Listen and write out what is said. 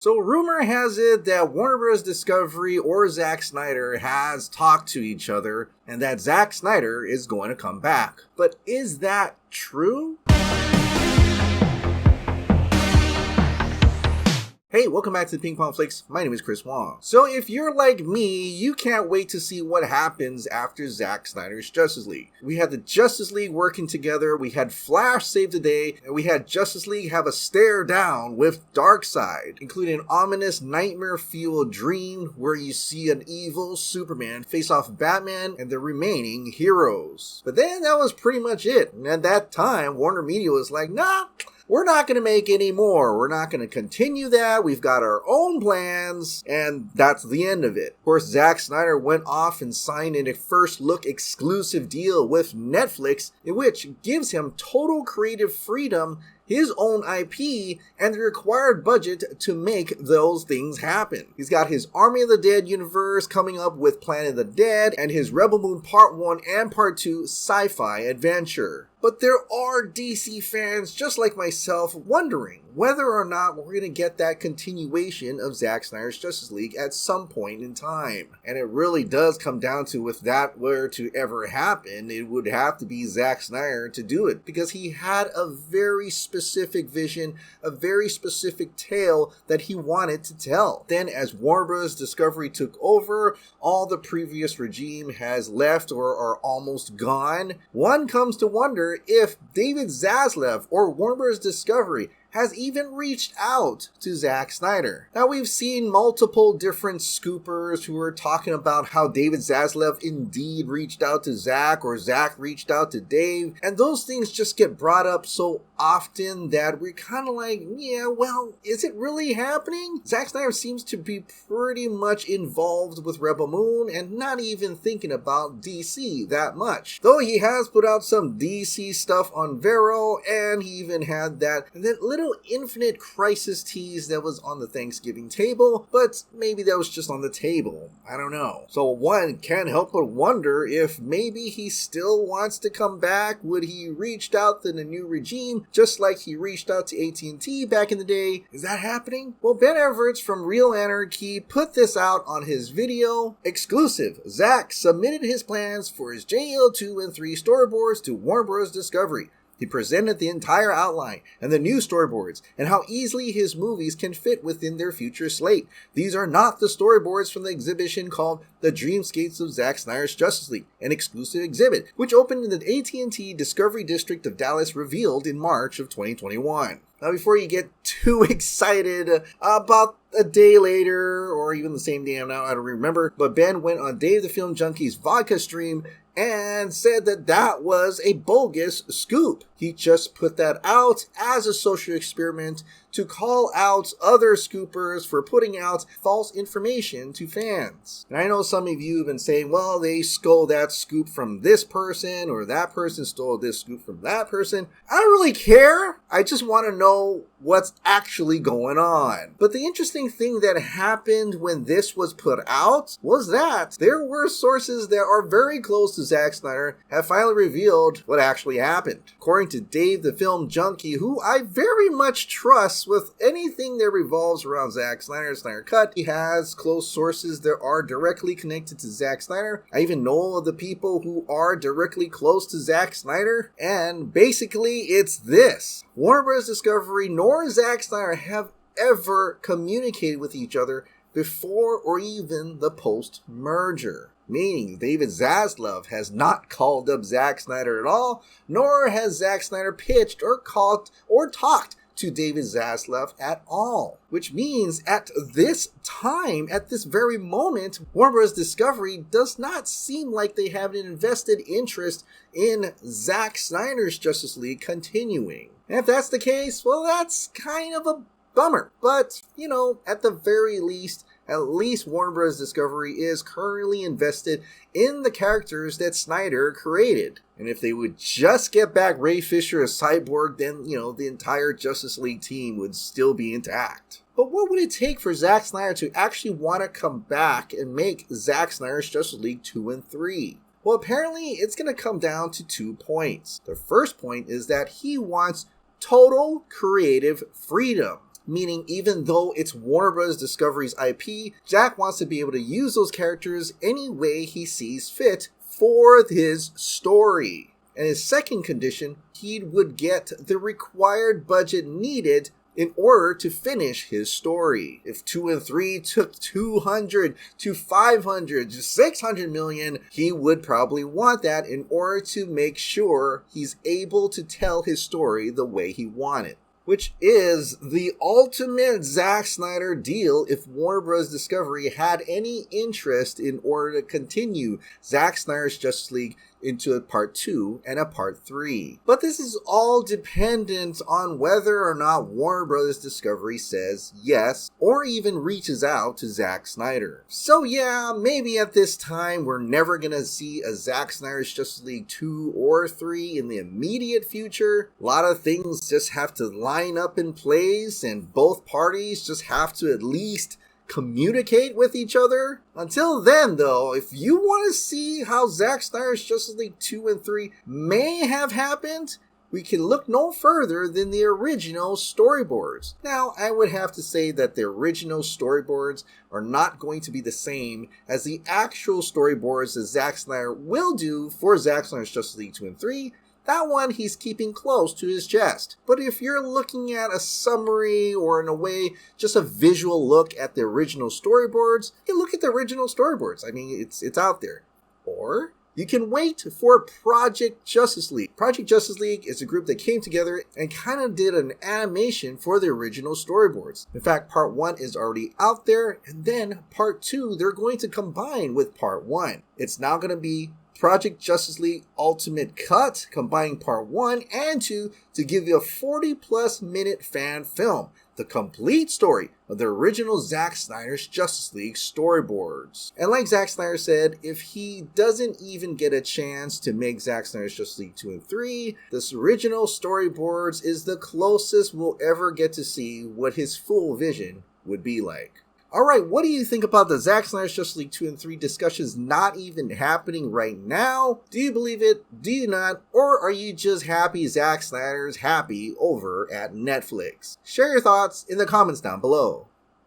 So rumor has it that Warner Bros. Discovery or Zack Snyder has talked to each other and that Zack Snyder is going to come back. But is that true? Hey, welcome back to the Ping Pong Flix. My name is Chris Wong. So if you're like me, you can't wait to see what happens after Zack Snyder's Justice League. We had the Justice League working together, we had Flash save the day, and we had Justice League have a stare down with Darkseid, including an ominous nightmare-fueled dream where you see an evil Superman face off Batman and the remaining heroes. But then that was pretty much it. And at that time, Warner Media was like, nah, we're not going to make any more. We're not going to continue that. We've got our own plans, and that's the end of it. Of course, Zack Snyder went off and signed a first look exclusive deal with Netflix, in which gives him total creative freedom, his own IP, and the required budget to make those things happen. He's got his Army of the Dead universe coming up with Planet of the Dead, and his Rebel Moon Part 1 and Part 2 sci-fi adventure. But there are DC fans just like myself wondering whether or not we're going to get that continuation of Zack Snyder's Justice League at some point in time. And it really does come down to, if that were to ever happen, it would have to be Zack Snyder to do it, because he had a very specific vision, a very specific tale that he wanted to tell. Then as Warner Bros. Discovery took over, all the previous regime has left or are almost gone. One comes to wonder if David Zaslav or Warner Bros. Discovery has even reached out to Zack Snyder. Now, we've seen multiple different scoopers who are talking about how David Zaslav indeed reached out to Zack, or Zack reached out to Dave, and those things just get brought up so often that we're kind of like, yeah, well, is it really happening? Zack Snyder seems to be pretty much involved with Rebel Moon and not even thinking about DC that much. Though he has put out some DC stuff on Vero, and he even had that little Infinite Crisis tease that was on the Thanksgiving table, but maybe that was just on the table. I don't know. So one can't help but wonder if maybe he still wants to come back. Would he reached out to the new regime just like he reached out to AT&T back in the day? Is that happening? Well, Ben Everett from Real Anarchy put this out on his video. Exclusive. Zack submitted his plans for his JL 2 and 3 storyboards to Warner Bros. Discovery. He presented the entire outline and the new storyboards and how easily his movies can fit within their future slate. These are not the storyboards from the exhibition called The Dreamscapes of Zack Snyder's Justice League, an exclusive exhibit, which opened in the AT&T Discovery District of Dallas, revealed in March of 2021. Now, before you get too excited about a day later, or even the same day, I don't remember, but Ben went on Dave the Film Junkie's vodka stream and said that that was a bogus scoop. He just put that out as a social experiment to call out other scoopers for putting out false information to fans. And I know some of you have been saying, well, they stole that scoop from this person, or that person stole this scoop from that person. I don't really care. I just want to know what's actually going on. But the interesting thing that happened when this was put out was that there were sources that are very close to Zack Snyder have finally revealed what actually happened. According to Dave the Film Junkie, who I very much trust with anything that revolves around Zack Snyder, Snyder Cut, he has close sources that are directly connected to Zack Snyder. I even know of the people who are directly close to Zack Snyder, and basically it's this. Warner Bros. Discovery nor Zack Snyder have ever communicated with each other before or even the post-merger. Meaning David Zaslav has not called up Zack Snyder at all, nor has Zack Snyder pitched or called or talked to David Zaslav at all. Which means at this time, at this very moment, Warner Bros. Discovery does not seem like they have an invested interest in Zack Snyder's Justice League continuing. And if that's the case, well, that's kind of a bummer. But, you know, at the very least, at least Warner Bros. Discovery is currently invested in the characters that Snyder created. And if they would just get back Ray Fisher as Cyborg, then, you know, the entire Justice League team would still be intact. But what would it take for Zack Snyder to actually want to come back and make Zack Snyder's Justice League 2 and 3? Well, apparently it's going to come down to 2 points. The first point is that he wants total creative freedom. meaning even though it's Warner Bros. Discovery's IP, Zack wants to be able to use those characters any way he sees fit for his story. And his second condition, he would get the required budget needed in order to finish his story. If 2 and 3 took 200 to 500 to 600 million, he would probably want that in order to make sure he's able to tell his story the way he wanted. Which is the ultimate Zack Snyder deal if Warner Bros. Discovery had any interest in order to continue Zack Snyder's Justice League into a part 2 and a part 3. But this is all dependent on whether or not Warner Bros. Discovery says yes or even reaches out to Zack Snyder. So yeah, maybe at this time we're never gonna see a Zack Snyder's Justice League 2 or 3 in the immediate future. A lot of things just have to line up in place and both parties just have to at least communicate with each other. Until then, though, if you want to see how Zack Snyder's Justice League 2 and 3 may have happened, we can look no further than the original storyboards. Now, I would have to say that the original storyboards are not going to be the same as the actual storyboards that Zack Snyder will do for Zack Snyder's Justice League 2 and 3. That one he's keeping close to his chest. But if you're looking at a summary or in a way, just a visual look at the original storyboards, you can look at the original storyboards. I mean, it's out there. Or you can wait for Project Justice League. Project Justice League is a group that came together and kind of did an animation for the original storyboards. In fact, part 1 is already out there, and then part 2, they're going to combine with part 1. It's now going to be Project Justice League Ultimate Cut, combining part 1 and 2 to give you a 40+ minute fan film, the complete story of the original Zack Snyder's Justice League storyboards. And like Zack Snyder said, if he doesn't even get a chance to make Zack Snyder's Justice League 2 and 3, this original storyboards is the closest we'll ever get to see what his full vision would be like. Alright, what do you think about the Zack Snyder's Justice League 2 and 3 discussions not even happening right now? Do you believe it? Do you not? Or are you just happy Zack Snyder's happy over at Netflix? Share your thoughts in the comments down below.